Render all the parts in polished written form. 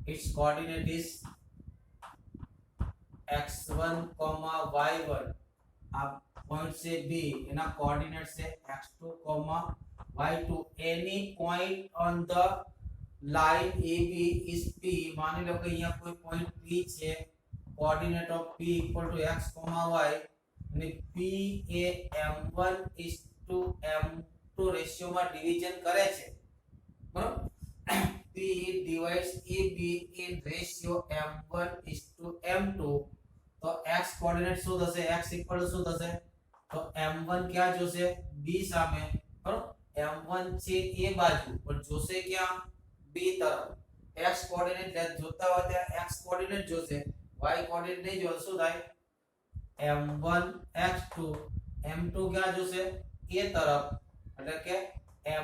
its coordinate is x1, y1. आप point से B एना coordinate से x2, y2 any point on the line AB is P. मान लो कि यहाँ कोई पॉइंट P છે, coordinate of P equal to x, y અને P એ m1:m2 રેશિયો માં ડિવિઝન કરે છે, બરાબર. P divides AB in ratio m1:m2. तो x કોઓર્ડિનેટ શું થશે? x ઇક્વલ ટુ શું થશે? તો m1 ક્યાં જોશે? b સામે, બરાબર. m1 છે એ બાજુ પણ જોશે ક્યાં? b તરફ. x કોઓર્ડિનેટ જોતા હોય ત્યાં x કોઓર્ડિનેટ જોશે, y કોઓર્ડિનેટ નહીં જોશે. શું થાય? m1 x2, m2 ક્યાં જોશે? a તરફ, એટલે કે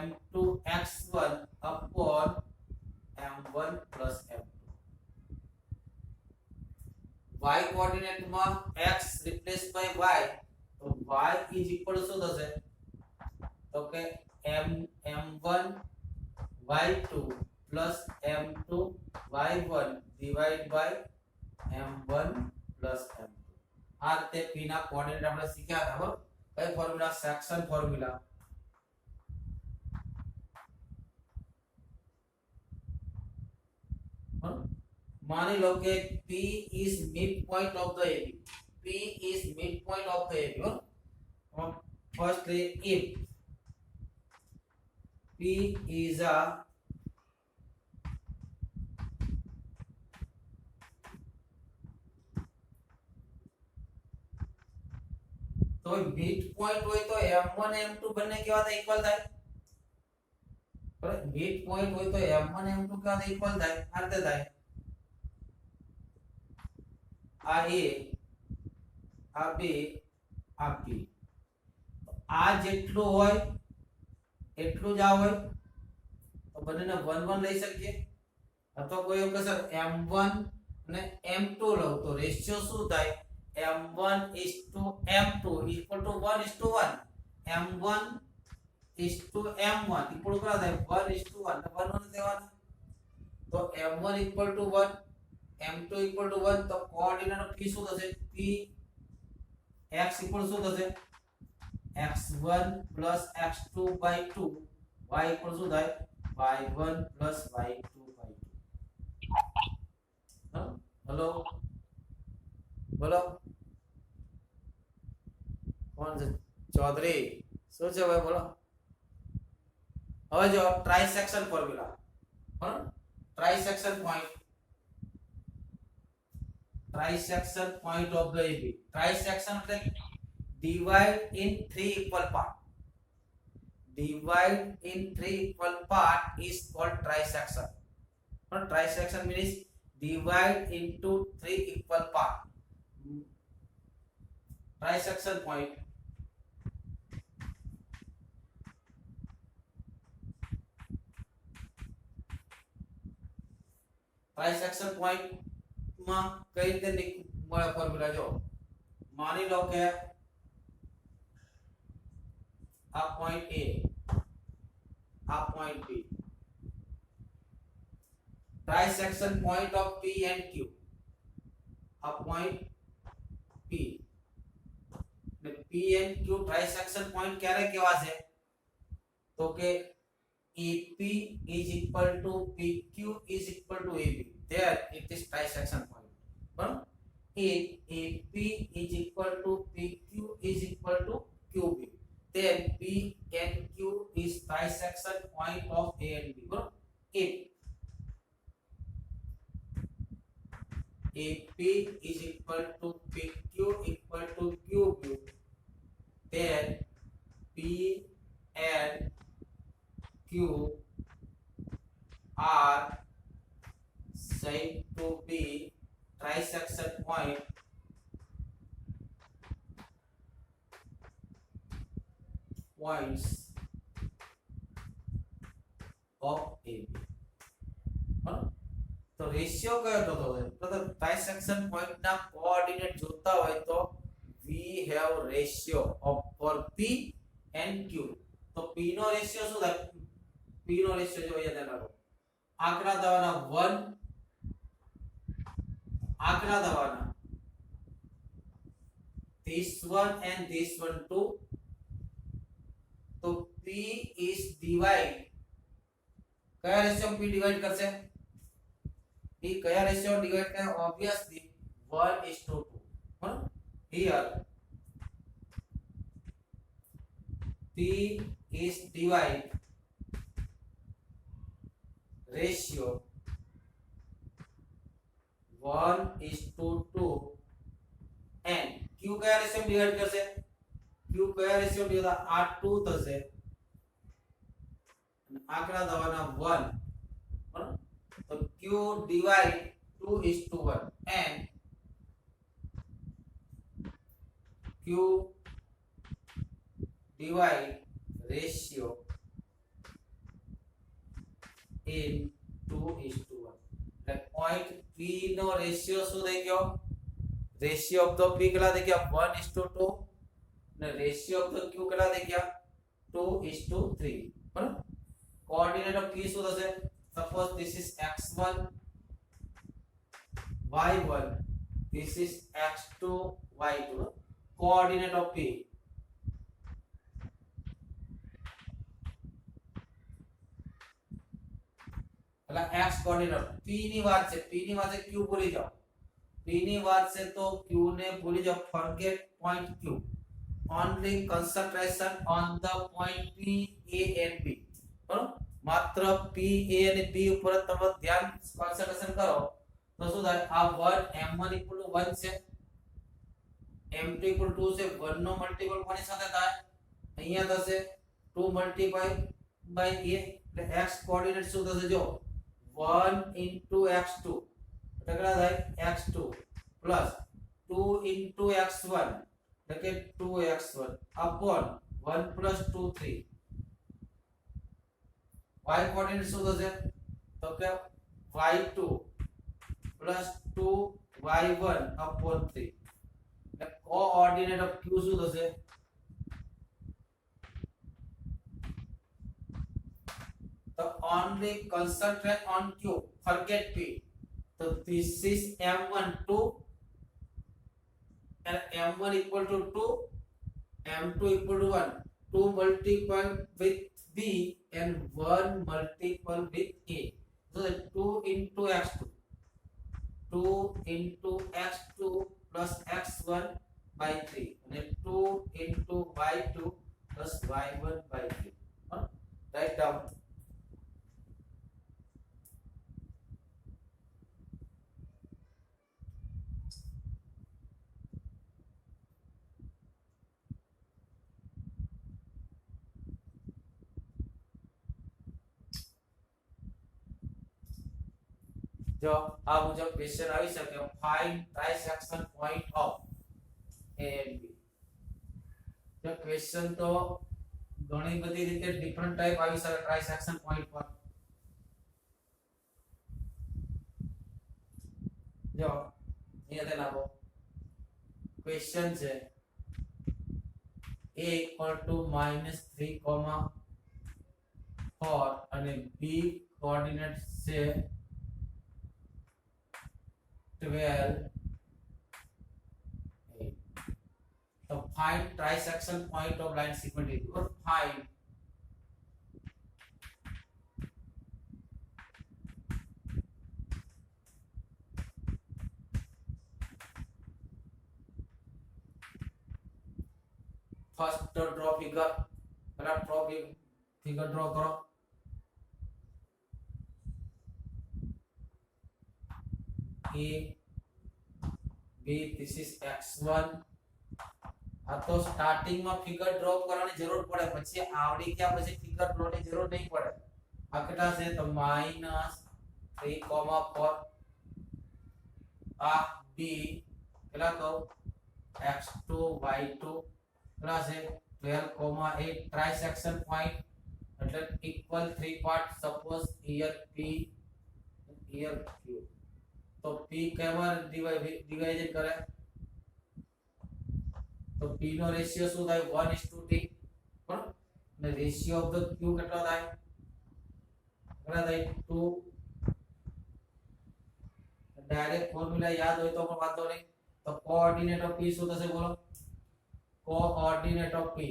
m2 x1 upon m1 plus m2. y coordinate માં x રિપ્લેસ બાય y, તો y ઇઝ ઇક્વલ ટુ શું થશે? તો કે m1 y2 plus m2 y1 divided by m1 plus m2. આ રીતે p ના કોઓર્ડિનેટ આપણે શીખ્યા હતા, બરાબર. કઈ ફોર્મ્યુલા? Section formula. मानी लो कि P is midpoint of the AB. P is midpoint of the AB. Firstly, if P is a तो midpoint હોય તો m1 m2 બંને કેવા થાય? ઇક્વલ થાય. બરાબર. midpoint હોય તો m1 m2 કેવા થાય? ઇક્વલ થાય. આ રીતે થાય. आ ए, आ बी, आ पी. आ જેટલું હોય એટલું જ આ હોય તો બંનેને 1 1 લઈ શકીએ, અથવા કોઈ એવું કહેશે m1 અને m2 લઉં તો રેશિયો શું થાય? m1:m2 equal to 1:1. m1 m1 equal to કેટલા થાય? 1:1. તો 1 1 દેવાના. તો m1 equal to 1, m2 equal to 1. तो कोऑर्डिनेट ऑफ p શું થશે? p x equal શું થશે? x1 plus x2 by 2. y equal શું થાય? y1 plus y2 by 2. Hello बोलो કોણ છે? ચૌધરી. શું છે ભાઈ? બોલો. હવે જો ટ્રાઇસેક્શન ફોર્મ્યુલા, બરાબર. ટ્રાઇસેક્શન point, trisection point of the AB. Trisection like divide in 3 equal part. Divide in 3 equal part is called trisection. Or trisection means divide into 3 equal part. Trisection point. Trisection point માં કઈ રીતે મળે formula? જો માની લો કે આ point A, આ point B. Trisection point of P and Q. આ પોઈન્ટ P ને P and Q trisection point ક્યારે કહેવાશે? તો કે AP is equal to PQ is equal to AB. There it is trisection point. If AP is equal to PQ is equal to QB, then P and Q is trisection point of A and B. If AP is equal to PQ equal to QB, then P and Q are said to be trisection point points of AB. तो ratio कयो तो मतलब trisection point ना coordinate जोता હોય તો we have ratio of for P and Q. तो P નો ratio શું થાય? P નો રેશિયો જો અહીંયા દેખાડો. આંકડા દવાના 1 કેટલા થવાના this one and this one too तो p is divide કયા રેશિયો p ડિવાઇડ કરશે p કયા રેશિયો ડિવાઇડ કરે obviously 1:2 બરાબર here p is divide ratio 1:2 and q કયા રેશિયો ડિવાઇડ કરશે q કયા રેશિયો ડિવાઇડ આ 2 થશે અને આંકડા દવાના 1 બરાબર તો q divide 2:1 and q divide ratio in 2:1 એટલે point p નો રેશિયો શું થઈ ગયો રેશિયો ઓફ ધ p કેટલા થઈ ગયા 1:2 અને રેશિયો ઓફ ધ q કેટલા થઈ ગયા 2:3 બરાબર કોઓર્ડિનેટ ઓફ p શું થશે suppose this is x1 y1 this is x2 y2 coordinate of p એટલે x કોઓર્ડિનેટ p ની વાત છે p ની વાત છે q ભૂલી જાઓ p ની વાત છે તો q ને ભૂલી જાઓ forget point q only concentration on the point p a and b બરાબર માત્ર p a અને b ઉપર તમે ધ્યાન કોન્સન્ટ્રેશન કરો તો શું થાય આ 1 m1 1 છે m2 2 છે 1 નો મલ્ટીપલ કોની સાથે થાય અહીંયા થશે 2 મલ્ટીપ્લાય બાય a એટલે x કોઓર્ડિનેટ શું થશે જો 1 into x2 એટલે કેટલા થાય x2 plus 2 into x1 એટલે કે 2x1 upon 1 plus 2 3 y coordinate શું થશે તો કે y2 plus 2y1 upon 3 એટલે કોઓર્ડિનેટ ઓફ q શું થશે तो only concentrate on q forget p so this is m12 and m1 equal to 2 m2 equal to 1 2 multiple with b and 1 multiple with a so that 2 into x2 2 into x2 plus x1 by 3 and 2 into y2 plus y1 by 3 write down जो आ मुझे question આવી શકે find trisection point of A and B जो question तो ઘણી બધી રીતે different type આવી શકે ટ્રાઇસેક્શન પોઈન્ટ પર જો અહીંયા ધ્યાન આપો ક્વેશ્ચન છે a = -3,4 અને b કોઓર્ડિનેટ છે 12 so find trisection point of line segment A or find first draw figure बराबर draw figure draw करो A B this is x1 આ તો સ્ટાર્ટિંગ માં ફિગર ડ્રો કરવાની જરૂર પડે પછી આવડી ગયા પછી ફિગર ડ્રો ની જરૂર નહીં પડે આ કેટલા છે તો -3,4 આ b કેટલા કહો x2 y2 કેટલા છે 12,8 ટ્રાઇસેક્શન પોઈન્ટ એટલે equal 3 part suppose here p here q तो p केमा डिवाइड करे तो p नो रेशियो શું થાય 1:t બરાબર અને રેશિયો ઓફ ધ q કેટલો થાય કેટલા થાય 2 डायरेक्ट फॉर्मूला याद हो तो પણ વાંધો નહીં તો કોઓર્ડિનેટ ઓફ p શું થશે બોલો coordinate of p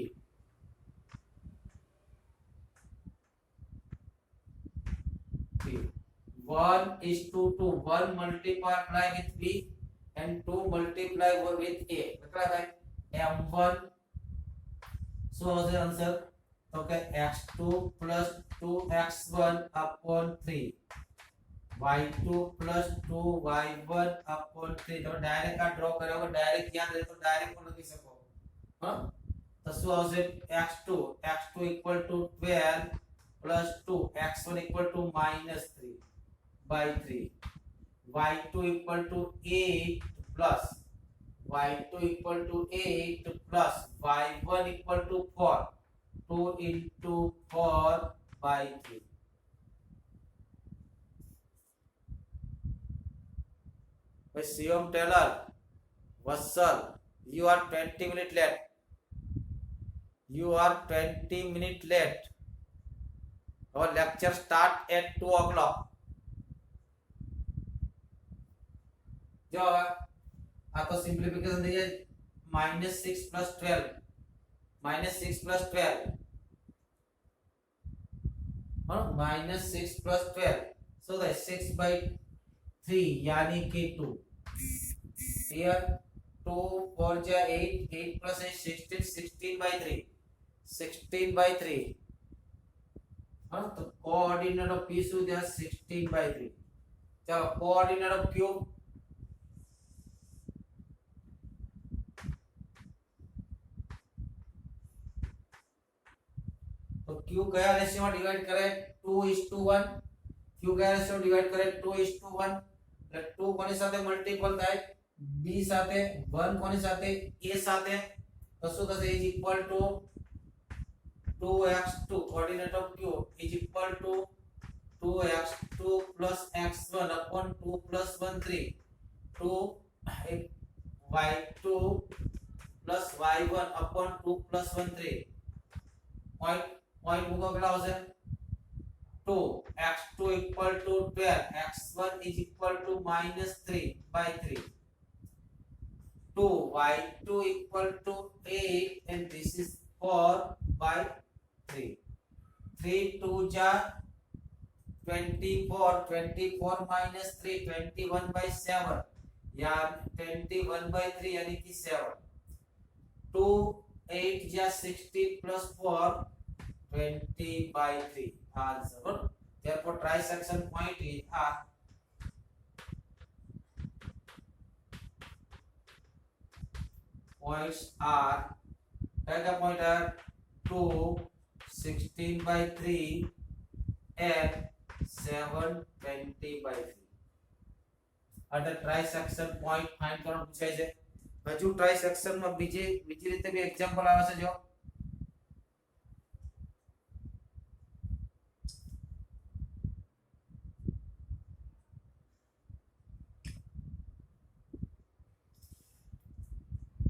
1:2 1 multiply with b and 2 multiply with a કેટલા થાય m1 શું હશે આન્સર તો કે x2 2x1 upon 3 y2 2y1 upon 3 તો ડાયરેક્ટ આ ડ્રો કર્યો તો ડાયરેક્ટ યાદ રહે તો ડાયરેક્ટ પણ લખી શકો હા તો શું આવશે x2 12 plus 2 x1 equal to -3 by 3 y2 equal to 8 plus y2 equal to 8 plus y1 equal to 4 2 into 4 by 3 by Shivam Taylor Vassal you are 20 minutes late you are 20 minutes late our lecture start at 2 o'clock जो आ तो simplification दीजिए -6 plus 12 -6 plus 12 और -6 plus 12 so that 6 by 3 यानी कि 2 here 2 4 जा 8 8 plus 8 16 16 by 3 16 by 3 हाँ तो coordinate of p શું છે 16 by 3 चलो कोऑर्डिनेट ऑफ q तो q कया रेशियो में डिवाइड करे 2:1 q कया रेशियो में डिवाइड करे 2:1 એટલે 2 કોની સાથે મલ્ટીપલ થાય b સાથે 1 કોની સાથે a સાથે તો શું થશે is equal two 2x2 coordinate of q is equal to 2x2 plus x1 upon 2 plus 1 3 2 y2 plus y1 upon 2 plus 1 3 point મૂકો કેટલા આવશે 2 x2 equal to 12 x1 is equal to -3 by 3 2 y2 equal to 8 and this is 4 by 3 3 2 जा 24 24 minus 3 21 by 7 या 21 by 3 यानी कि 7 2 8 जा 16 plus 4 20 by 3 answer therefore trisection point is r points are क्या point है 2 16 by 3 and 7 20 by 3 अगर trisection point find करવાનો પૂછાય છે હજુ ટ્રાઇસેક્શન માં બીજી રીતે બી એક્ઝામ્પલ આવે છે જો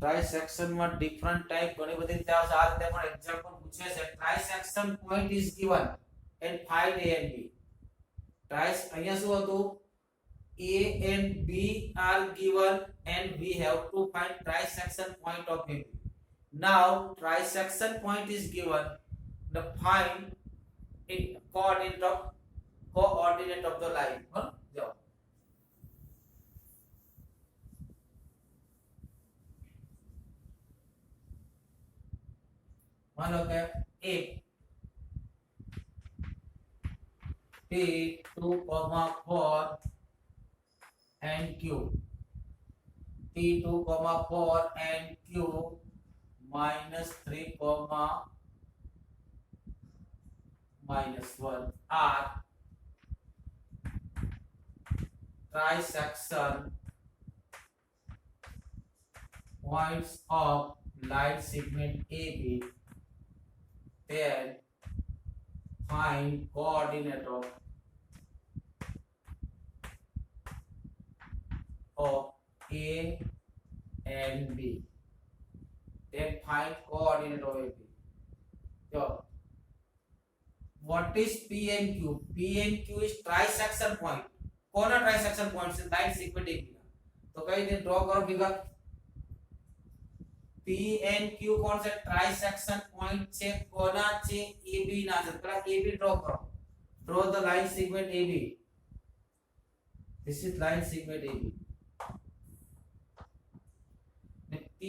ट्राइसेक्शन में डिफरेंट टाइप घणी बધી રીતે આવશે આ રીતે પણ એક્ઝામ્પલ પૂછે છે trisection point is given and find a and b ટ્રાઇસ અહીંયા શું હતું a and b are given and we have to find trisection point of a b now trisection point is given the find it coordinate of the line जाओ मान लो कि a T2, 4 and Q T2, 4 and Q -3, -1 are trisection points of line segment AB then find coordinate of A and B. Then find coordinate of AB. So, what is P and Q? P and Q is trisection point. કોના ટ્રાઇસેક્શન point છે line segment AB ના તો કઈ રીતે draw કરો figure P and Q કોણ છે trisection point છે કોના છે AB ના છે પેલા AB ડ્રો કરો draw the line segment AB this is line segment AB the P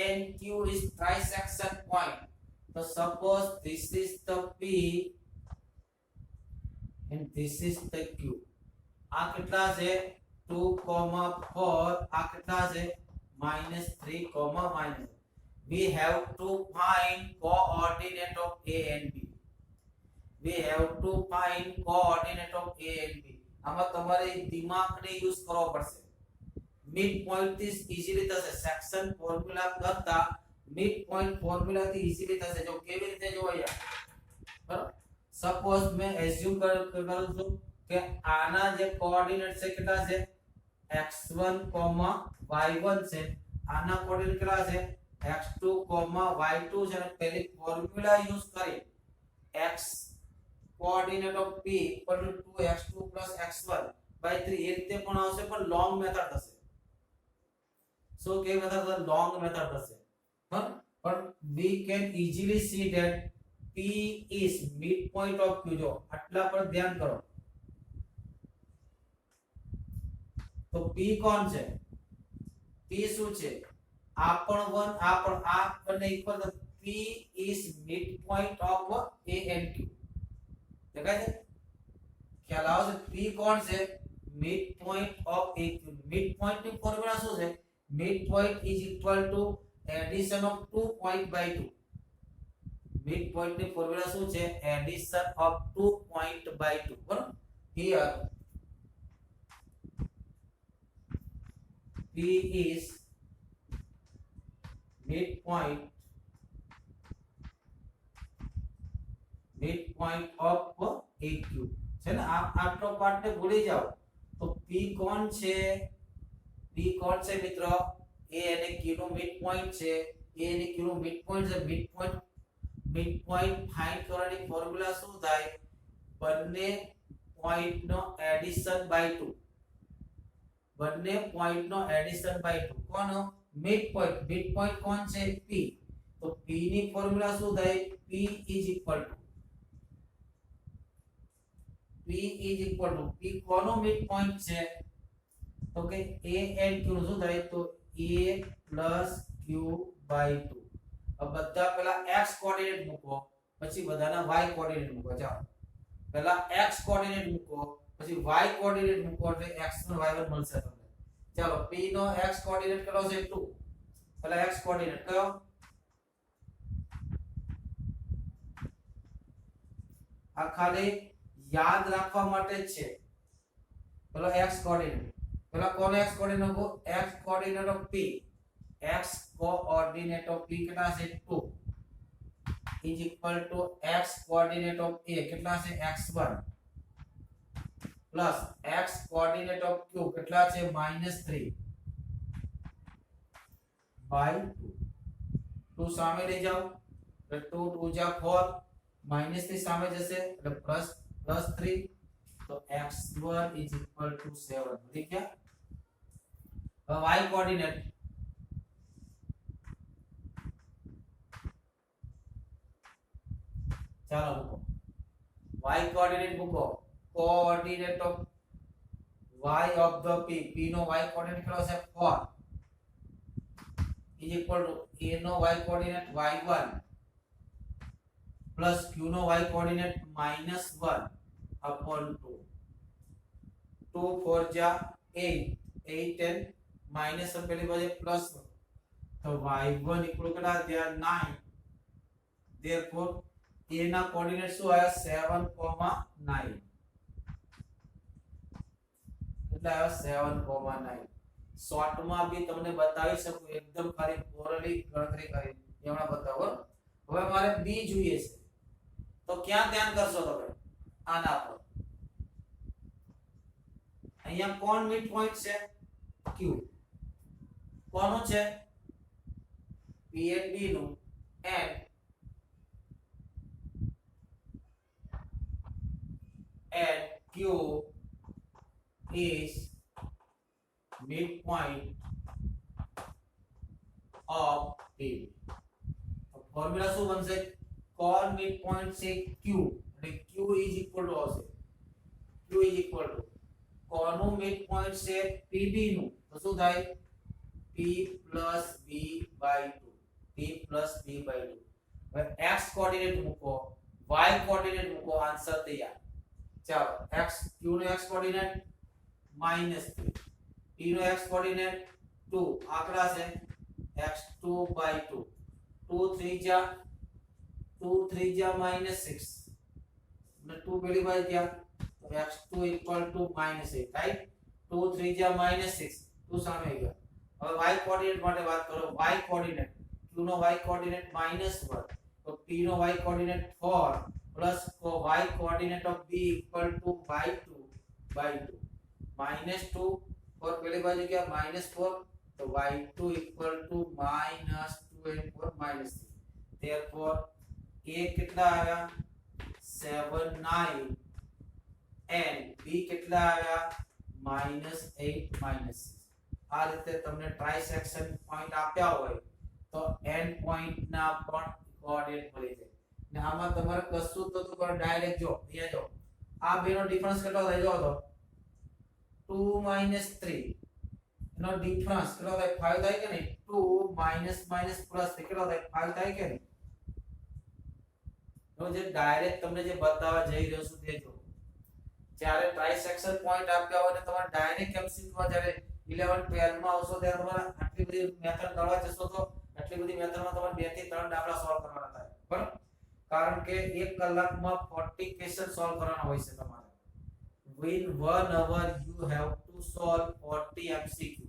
and Q is trisection point so suppose this is the P and this is the Q આ કેટલા છે 2, 4 આ કેટલા છે -3, -. We have to find coordinate of A and B. We have to find coordinate of A and B. આમાં તમારે દિમાગને use કરવો પડશે. મિડ પોઈન્ટ થી ઈઝીલી થશે. સેક્શન ફોર્મ્યુલા કરતા મિડ પોઈન્ટ ફોર્મ્યુલા થી ઈઝીલી થશે. જો કેવી રીતે જો અહીંયા બરાબર સપોઝ मैं એઝ્યુમ કરું છું કે આના જે કોઓર્ડિનેટ છે કેટલા છે x1, y1 છે આના કોઓર્ડિનેટ કેટલા છે x2, y2 છે અને પહેલી ફોર્મ્યુલા યુઝ કરી x coordinate of p equal to 2x2 plus x1 by 3 એ રીતે પણ આવશે પણ લોંગ મેથડ થશે સો કે મેથડ થશે લોંગ મેથડ થશે પણ we can easily see that p is midpoint of q જો આટલા પર ધ્યાન કરો તો p કોણ છે p શું છે આ પણ 1 આ પણ આ બંને ઇક્વલ તો p is midpoint of a and q દેખાય છે ખ્યાલ આવે છે p કોણ છે mid point of a q mid point ની ફોર્મ્યુલા શું છે mid point is equal to addition of 2 point by 2 mid point ની ફોર્મ્યુલા શું છે એડિશન ઓફ 2 પોઈન્ટ બાય 2 બરાબર here p is midpoint of AQ છે ને આટલો પાર્ટ ને ભૂલી જાઓ તો P કોણ છે P કોણ છે મિત્રો A અને Q નો મિડ પોઈન્ટ છે A અને Q નો મિડ પોઈન્ટ છે મિડ પોઈન્ટ ફાઇન્ડ કરવાની ફોર્મ્યુલા શું થાય બંને પોઈન્ટ નો એડિશન બાય 2 બંને પોઈન્ટ નો એડિશન બાય 2 કોનો મિડ પોઈન્ટ કોણ છે P તો P ની ફોર્મ્યુલા શું થાય P is equal to P કોનો મિડ પોઈન્ટ છે તો કે A and Q નું શું થાય તો A plus Q by 2 अब બધા પહેલા x કોઓર્ડિનેટ મૂકો પછી બધાના y કોઓર્ડિનેટ મૂકો ચાલો પહેલા x કોઓર્ડિનેટ મૂકો પછી y કોઓર્ડિનેટ મૂકો એટલે x1 y1 મળશે તમને ચાલો P નો x કોઓર્ડિનેટ કેટલો છે 2 પહેલા x કોઓર્ડિનેટ કયો આ ખાલી याद રાખવા માટે છે પેલો x કોઓર્ડિનેટ પેલા કોનો x કોઓર્ડિનેટ કો x coordinate of p x coordinate of p કેટલા છે 2 is equal to x coordinate of a કેટલા છે x1 plus x coordinate of q કેટલા છે -3 by 2 2 સામે લઈ જાઓ એટલે 2 2 जा 4 -3 સામે જશે એટલે +3 तो x1 is equal to 7 ठीक है अब y कोऑर्डिनेट चलो मुको y कोऑर्डिनेट मुको coordinate of y of the p नो y कोऑर्डिनेट કેટલો છે 4 is equal to a નો y coordinate y1 plus q નો y कोऑर्डिनेट -1 upon 2 2 4 जा 8 8 and minus of पहली बार plus तो y1 equal to there 9 therefore a ना कोऑर्डिनेट શું આયા 7,9 એટલે આયા 7,9 શોર્ટ માં भी તમને બતાવી શકું એકદમ ખાલી ઓરલી ગણતરી કરી એમણા બતાવો હવે મારે b જોઈએ છે તો ક્યાં ધ્યાન કરશો તમે આના પર અહીંયા કોણ મિડ પોઈન્ટ છે q કોનું છે p and b નું and q is midpoint of AB. तो फॉर्मूला શું બનશે? cos midpoint से q એટલે q is equal to આવશે q is equal to cos નું midpoint છે pb નું તો શું થાય p plus b by 2 p plus b by 2 હવે x કોઓર્ડિનેટ મૂકો y કોઓર્ડિનેટ મૂકો આન્સર તૈયાર ચાલો x q નો x કોઓર્ડિનેટ -3 p નો x કોઓર્ડિનેટ 2 આંકડા છે x2 by 2 2 3 जा -6 ને 2 પેલી બાજુ ગયા તો x2 equal to -8 રાઈટ 2 3 जा -6 2 સામે ગયો હવે y કોઓર્ડિનેટ માટે વાત કરો y કોઓર્ડિનેટ q નો y કોઓર્ડિનેટ -1 તો p નો y કોઓર્ડિનેટ 4 પ્લસ y coordinate of b equal to y2 by 2 -2 और પેલી બાજુ ગયા -4 तो y2 equal to -2 and 4 -3 therefore a कितना आया 7 9 and b कितना आया -8 -6 આ રીતે તમને ટ્રાઇસેક્શન પોઈન્ટ આપ્યા હોય તો એન્ડ પોઈન્ટ ના પણ કોઓર્ડિનેટ મળી જાય ને આમાં તમારે કશું તો તમે ડાયરેક્ટ જો અહીંયા જો આ બેનો ડિફરન્સ કેટલો થઈ ગયો તો 2 3 નો ડિફરન્સ કેટલો થાય 5 થાય કે નહીં 2 માઈનસ પ્લસ કેટલો થાય 5 થાય કે નહીં તો જે ડાયરેક્ટ તમને જે બતાવવા જઈ રહ્યો છું તે જો જ્યારે ટ્રાઇસેક્શન પોઈન્ટ આપ્યા હોય ને તમારે ડાયરેક્ટ એમસીક્યુ માં જ્યારે 11 12 માં આવશો ત્યારે તમારે આટલી બધી મેથડ કરવા જશો તો આટલી બધી મેથડમાં તમારે 2 થી 3 દાખલા સોલ્વ કરવાના થાય બરાબર કારણ કે 1 કલાકમાં 40 ક્વેશ્ચન સોલ્વ કરવાના હોય છે તમારે in 1 hour you have to solve 40 MCQ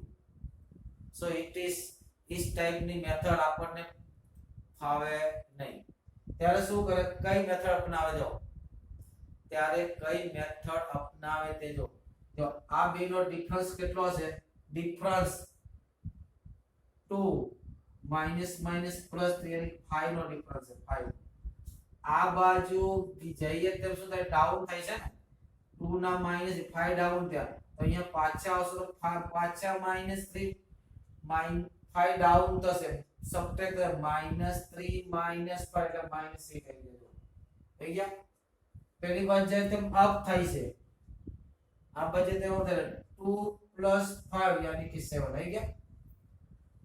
so it is इस टाइप ની મેથડ આપણને ફાવે નહીં ત્યારે શું કરે કઈ મેથડ અપનાવે જો ત્યારે કઈ મેથડ અપનાવે તે જો જો આ બેનો ડિફરન્સ કેટલો છે ડિફરન્સ 2 માઈનસ પ્લસ यानी 5 નો ડિફરન્સ છે 5 આ બાજુ જઈએ તેમ શું થાય ડાઉન થાય છે ને 2 ના -5 डाउन થયા તો અહીંયા પાછા આવશે તો પાછા -3 5 डाउन થશે સબટ્રેક્ટ -3 -5 એટલે -8 થઈ ગયો થઈ ગયા પહેલી બાજુ જાય તેમ અપ થાય છે આ બાજુ તેમ 2 + 5 यानी कि 7 થઈ ગયા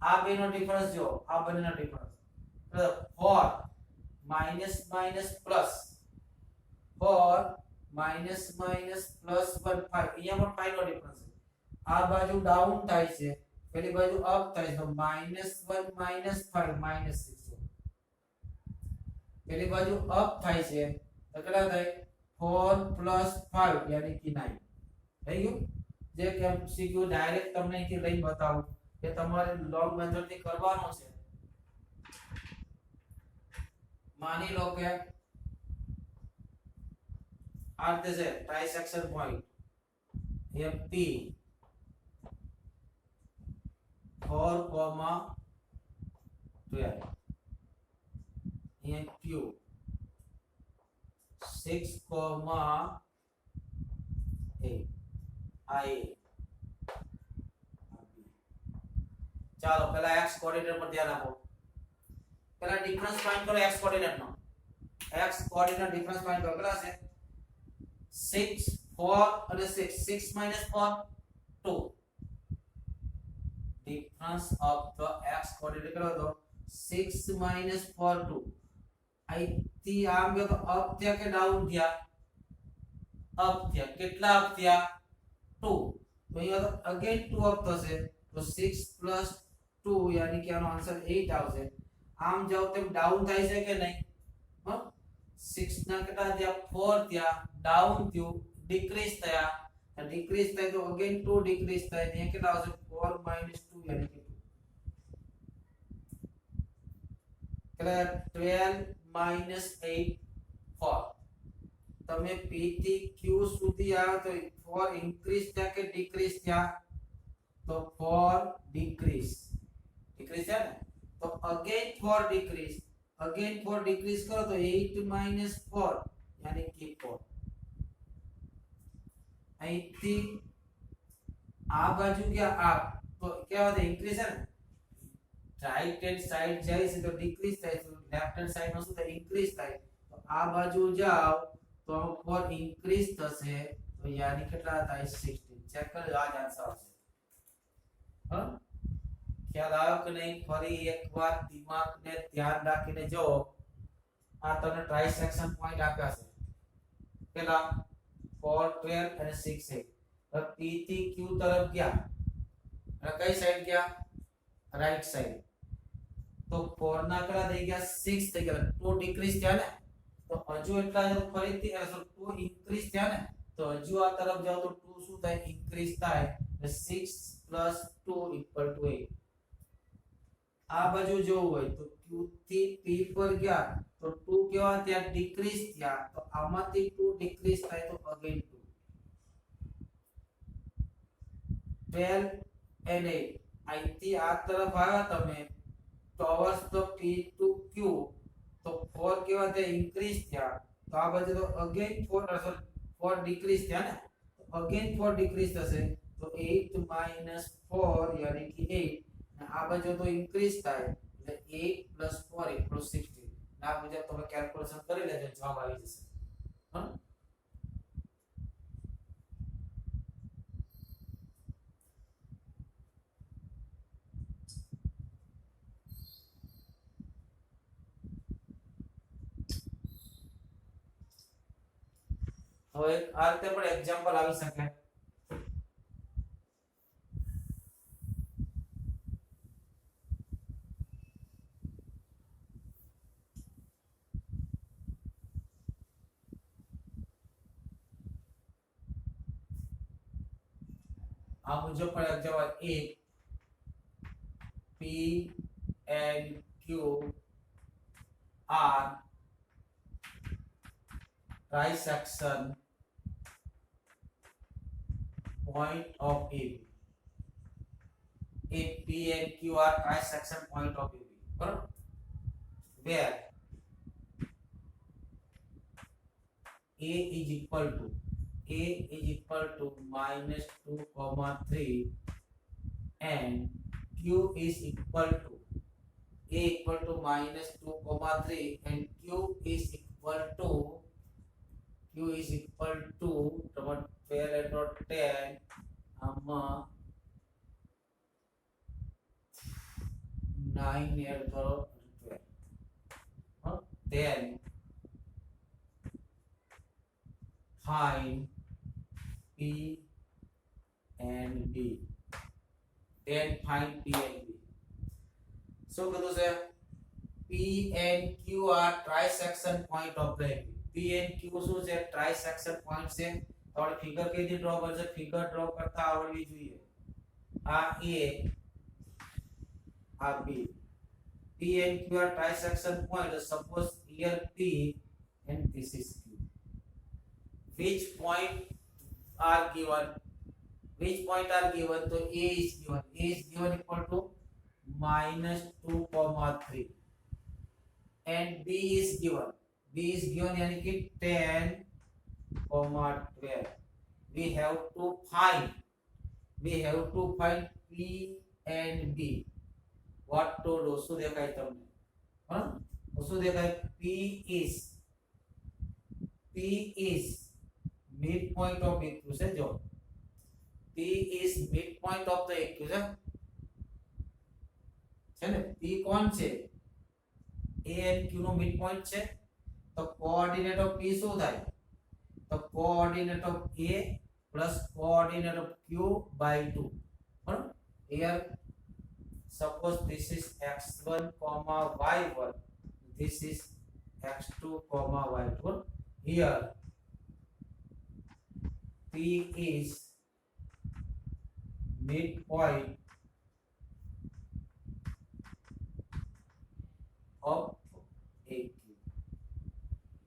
આ બેનો ડિફરન્સ જો આ બંનેનો difference 4 minus plus 4 minus plus 1 5 અહીંયા પણ 5 નો ડિફરન્સ છે આ બાજુ ડાઉન થાય છે પેલી બાજુ અપ થાય છે તો -1 -5 -6 પેલી બાજુ અપ થાય છે તો કેટલા થાય 4 + 5 यानी कि 9 થઈ ગયું જે કે એમસીક્યુ ડાયરેક્ટ તમને અહીંથી લઈ બતાવું કે તમારે લોંગ મેથડ થી કરવાનો છે માની લો કે आते से ट्राइसेक्शन पॉइंट ये P 4,12 ये Q 6,8 I चलो पहला x कोऑर्डिनेट पर ध्यान रखो पहला डिफरेंस फाइंड करो x कोऑर्डिनेट નો x कोऑर्डिनेट डिफरेंस फाइंड करो કેટલા છે 6 4 અને 6 6 - 4 2 difference of the x coordinate કરો તો 6 - 4 2 આઈથી આમ ગયો તો અપ થયા કે ડાઉન થયા અપ થયા કેટલા અપ થયા 2 તો અહીંયા તો અગેન 2 અપ થશે તો 6 + 2 यानी कि આનો આન્સર 8 આવશે આમ જાવ તેમ ડાઉન થાય છે કે નહીં હ 6 ના કેટલા થયા 4 થયા डाउन थयो डिक्रीज थया डिक्रीज થાય તો અગેન 2 डिक्रीज થાય ને કેટલા આવશે 4 - 2 यानी कि 2 એટલે 12 - 8 4 તમે p થી q સુધી આવ્યો તો 4 ઇન્ક્રીઝ થયા કે ડિક્રીઝ થયા તો 4 डिक्रीज है ना तो अगेन 4 डिक्रीज करो तो 8 - 4 यानी कि 4 અહીંથી આ બાજુ ગયા આ તો क्या होता है इंक्रीज है ना राइट हैंड साइड જાય છે તો ડિક્રીઝ થાય છે લેફ્ટ હેન્ડ સાइड માં શું થાય ઇન્ક્રીઝ થાય તો આ બાજુ જાવ તો 4 ઇન્ક્રીઝ થશે તો યાની કેટલા થાય 16 ચેક કરો આ જ આન્સર આવશે હા ખ્યાલ આવ્યો કે નહીં ફરી એકવાર દિમાગને ધ્યાન રાખીને જો આ તમને ટ્રાઇસેક્શન પોઈન્ટ આપ્યા છે પેલા 4 12 અને 6 8 તો P થી Q તરફ ગયા અને કઈ સાઈડ ગયા રાઈટ સાઈડ તો 4 ના કેટલા થઈ ગયા 6 થઈ ગયા 2 ડિક્રીઝ થયા ને તો હજુ એટલા જ ફરીથી 2 ઇન્ક્રીઝ થયા ને તો હજુ આ તરફ જાવ તો 2 શું થાય ઇન્ક્રીઝ થાય એટલે 6 2 8 આ બાજુ જોવું હોય તો Q થી P પર ગયા તો 2 કેવા ત્યાં ડિક્રીઝ થયા તો આમાંથી 2 ડિક્રીઝ થાય તો અગેન 2 12 and 8 અહીંથી આ તરફ આવ્યા તમે ટોવર્સ ધ P to Q તો 4 કેવા ત્યાં ઇન્ક્રીઝ થયા તો આ બાજુ તો અગેન 4 ડિક્રીઝ થયા ને તો અગેન 4 ડિક્રીઝ થશે તો 8 4 યાની કે 8 અને આ બાજુ તો ઇન્ક્રીઝ થાય એટલે 8 4 16 ના મુજબ તમે કેલ્ક્યુલેશન કરી લેજો જવાબ આવી જશે હા હવે આ રીતે પણ એક્ઝામ્પલ આવી શકે આ મુજબ પણ example A P and Q are trisection point of AB. If P and Q are trisection point of AB, where A is equal to -2, 3 and Q is equal to A equal to -2, 3 and Q is equal to 12 and 10 9 and 12 then find P and B so કીધું છે P and Q are trisection point of the AB. P and Q શું છે trisection point છે તો આપણે figure કઈ રીતે draw કરશે ફિગર ડ્રો કરતા આવડવી જોઈએ આ A આ B P and Q are trisection point suppose here P and this is Q which point are given so A is given equal to -2, 3 and B is given यानी कि 10, 12 we have to find P and B what to do શું દેખાય તમને હા શું દેખાય P is midpoint of AQ છે જો P is midpoint of the AQ છે ને P કોણ છે A and Q no midpoint છે તો કોઓર્ડિનેટ ઓફ P શું થાય તો coordinate of A plus coordinate of Q by 2 બરાબર here suppose this is x1 y1 this is x2 y2 here P is midpoint of AQ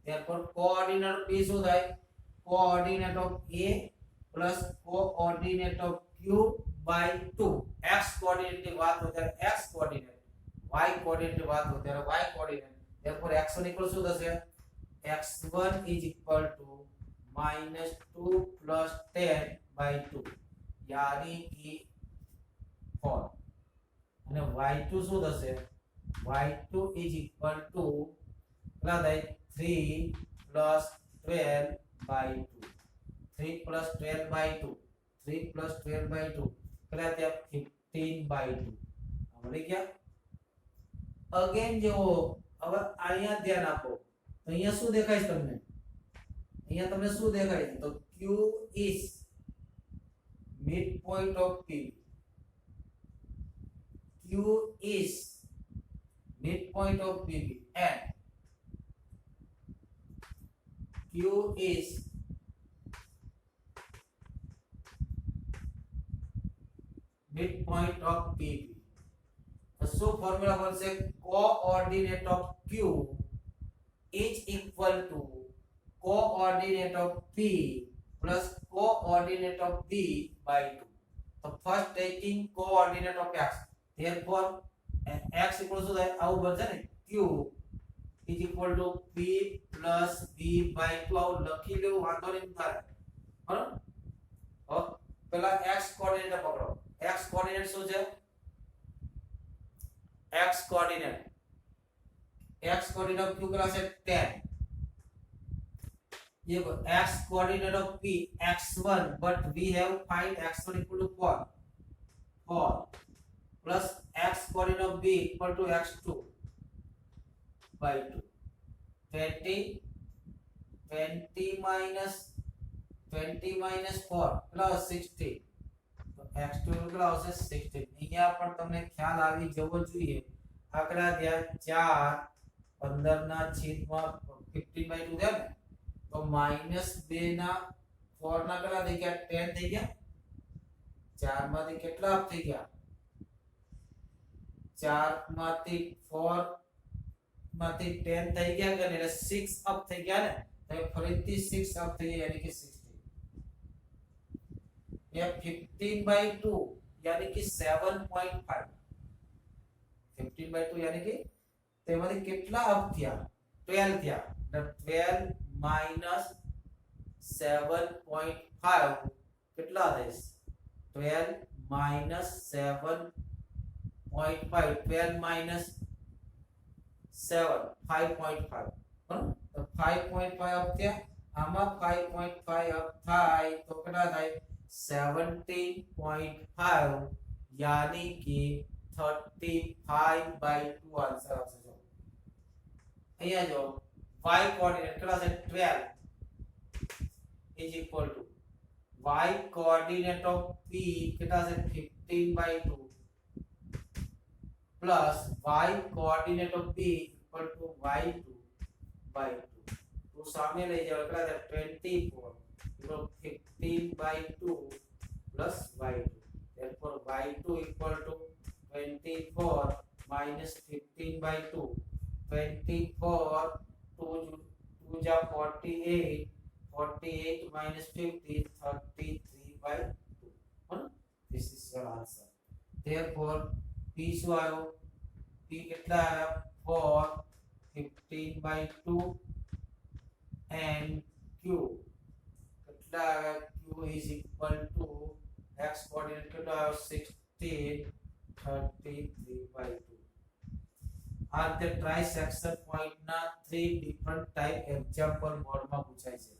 therefore coordinate of P શું થાય coordinate of A plus coordinate of Q by 2 x coordinate ની વાત હોય ત્યારે x coordinate y coordinate ની વાત હોય ત્યારે y coordinate therefore x1 equal શું થશે x1 is equal to -2 plus 10 by 2 यानी कि 4 અને y2 શું થશે y2 is equal to કેટલા થાય 3 plus 12 by 2 3 plus 12 by 2 3 plus 12 by 2 કેટલા થયા 15 by 2 મળી ગયા અગેન જો હવે અહીંયા ધ્યાન આપો તો અહીંયા શું દેખાય છે તમને અહીંયા તમને શું દેખાય છે તો q is midpoint of p q is midpoint of pb and q is midpoint of pb so formula Banse coordinate of q is equal to coordinate of p plus coordinate of p by 2 so first taking coordinate of x therefore x equals to આવું બનશે ને q is equal to p plus b by 2 આવું લખી લેવું વાંધો નહીં તારે બરાબર હવે પહેલા x કોઓર્ડિનેટ પકડો x કોઓર્ડિનેટ શું છે x coordinate of q class है 10 ये x coordinate of p x1 but we have find x1 equal to 4 plus x coordinate of b equal to x2 by 2 20 minus 4 plus 16 x2 કેટલા આવશે 16 અહીંયા પણ તમને ખ્યાલ આવી જવો જોઈએ આંકડા થયા 4 15 ના છેદમાં 15/2 થયા ને તો -2 ના 4 ના કેટલા થઈ ગયા 10 થઈ ગયા 4 માંથી કેટલા અપ થઈ ગયા 4 માંથી 4 માંથી 10 થઈ ગયા કે એટલે 6 અપ થઈ ગયા ને તો ફરીથી 6 અપ થઈ ગયા यानी कि 16 ये 15/2 यानी कि 7.5 15/2 यानी कि તેમાંથી કેટલા અપ થયા 12 થયા તો 12 minus 7.5 કેટલા થાય 12 minus 7.5 12 minus 7 5.5 બરાબર તો 5.5 અપ થયા આમાં 5.5 અપ થાય તો કેટલા થાય 17.5 यानी कि 35/2 आंसर આવશે જો અહીંયા જો y કોઓર્ડિનેટ કેટલા છે 12 is equal to y coordinate of p કેટલા છે 15/2 plus y coordinate of p equal to y2/2 તો સામે લઈ જાવ કેટલા છે 24 so 15/2 plus y2 therefore y2 equal to 24 minus 15/2 24 2 ja 48 48 minus 50 33/2 this is your answer therefore p શું આવ્યો p કેટલા આવ્યા 4 15/2 and q q is equal to x coordinate કેટલો આવ્યો 16 33/2 are the trisection point ના 3 different type example બોર્ડ માં પૂછાય છે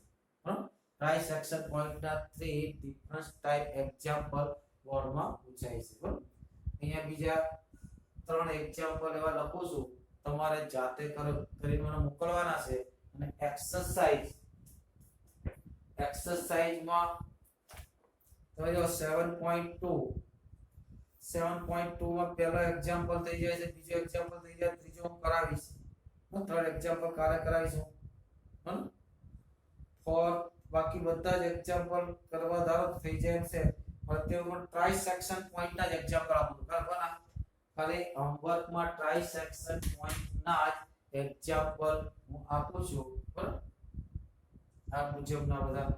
trisection point ના 3 different type example બોર્ડ માં પૂછાય છે બરાબર અહીંયા બીજા 3 એક્ઝામ્પલ એવા લખું છું તમારે જાતે કરીને મને મોકલવાના છે અને एक्सरसाइज में तो जो 7.2 में पहला एग्जांपल થઈ જાય છે બીજો एग्जांपल થઈ જાય ત્રીજો હું કરાવીશ હું ત્રણ एग्जांपल કાલે કરાવીશ હું ફોર બાકી બધા જ एग्जांपल કરવા ધારો થઈ જાય છે પ્રત્યેકમાં ટ્રાઇસેક્શન પોઈન્ટ ના જ एग्जांपल આપું બરાબર ના ખાલી હોમવર્ક માં ટ્રાઇસેક્શન પોઈન્ટ ના જ एग्जांपल હું આપું છું બરાબર આ મુજબના બધા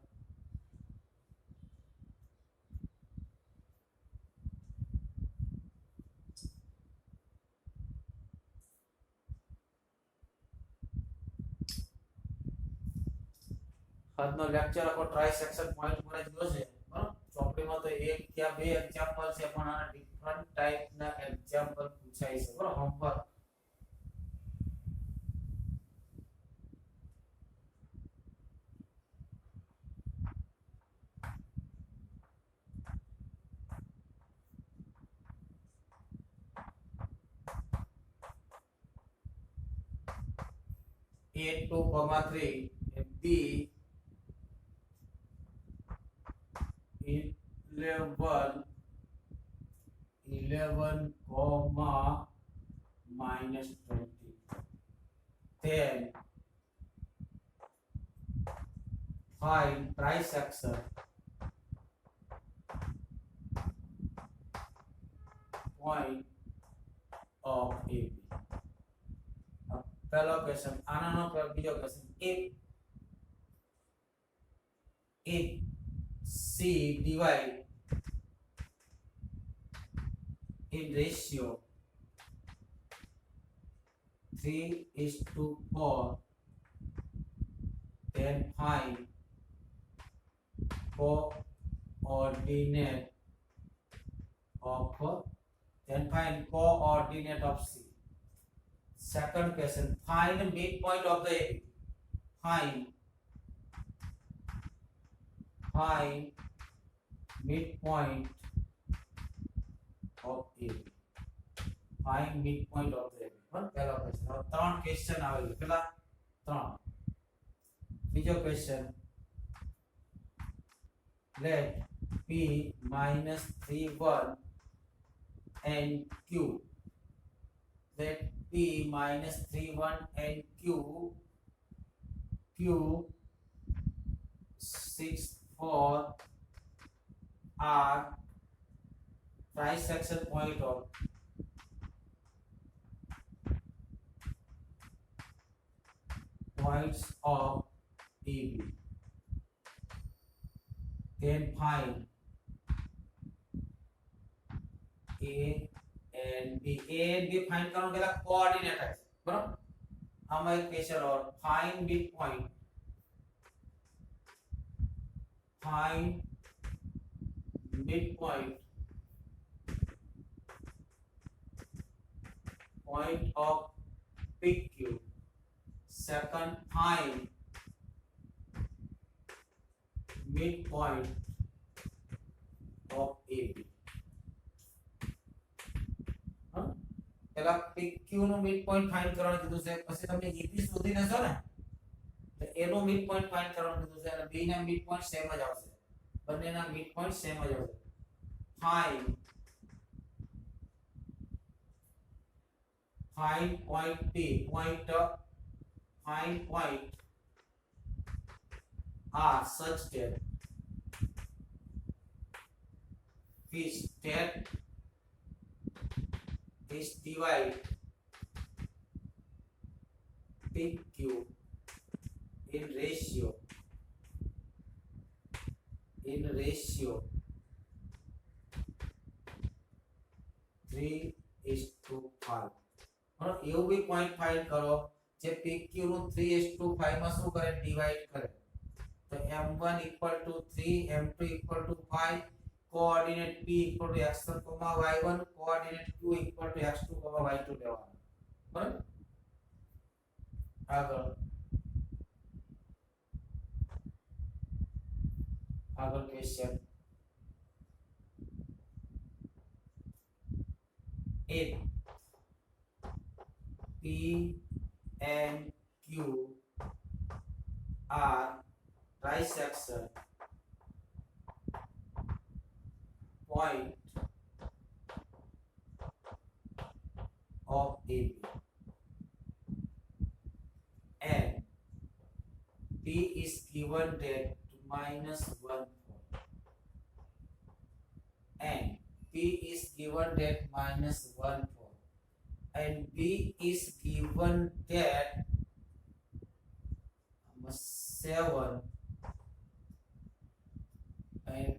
આજનો લેક્ચર આપણો ટ્રાઇસેક્શન પોઈન્ટ પર જ ગયો છે બરાબર ચોપડીમાં માં તો એક કે બે એક્ઝામ્પલ છે પણ આના ડિફરન્ટ ટાઈપના એક્ઝામ્પલ પૂછાય છે બરાબર homework 8 2, B 11 comma minus 20. Then find trisection point of AB. पहला क्वेश्चन आना नो पर बीजो question if C divide in ratio 3:4, then find coordinate of C. Second question, find the midpoint of the AB. Find midpoint of AB. Find midpoint of the AB. पहला question और तीन question आवेगा पहला तीन बीजो question let P minus 31 and Q let P minus 31 and Q 6 4 are trisection point of points of AB. Then find A and B. A and B find करो केला coordinate है बराबर हमारा एक क्वेश्चन और find midpoint point of PQ. Second, find midpoint of AB. પેલા PQ નો midpoint find કરવાનું કીધું છે પછી તમે AB શોધી લેશો ને તો એનો midpoint find કરવાનું કીધું છે અને B ના midpoint સેમ જ આવશે બંનેના midpoint સેમ જ આવશે find point P point find point are such that which state is divide PQ in ratio 3:5 और એવું भी पॉइंट फाइंड करो जे PQ નું 3:5 માં શું કરે ડિવાઇડ કરે तो m1 = 3 m2 = 5 coordinate P = x1, y1 coordinate Q = x2, y2 લેવાનું બરાબર આગળ question 8 P and Q are trisection point of AB and P is given that -1 and P is given that -1 and B is given that 7 and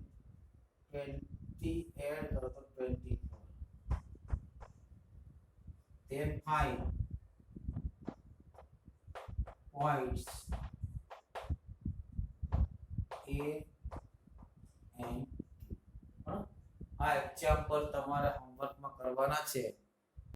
20 add करो तो 24 then find points A and Q example તમારે હોમવર્કમાં કરવાના છે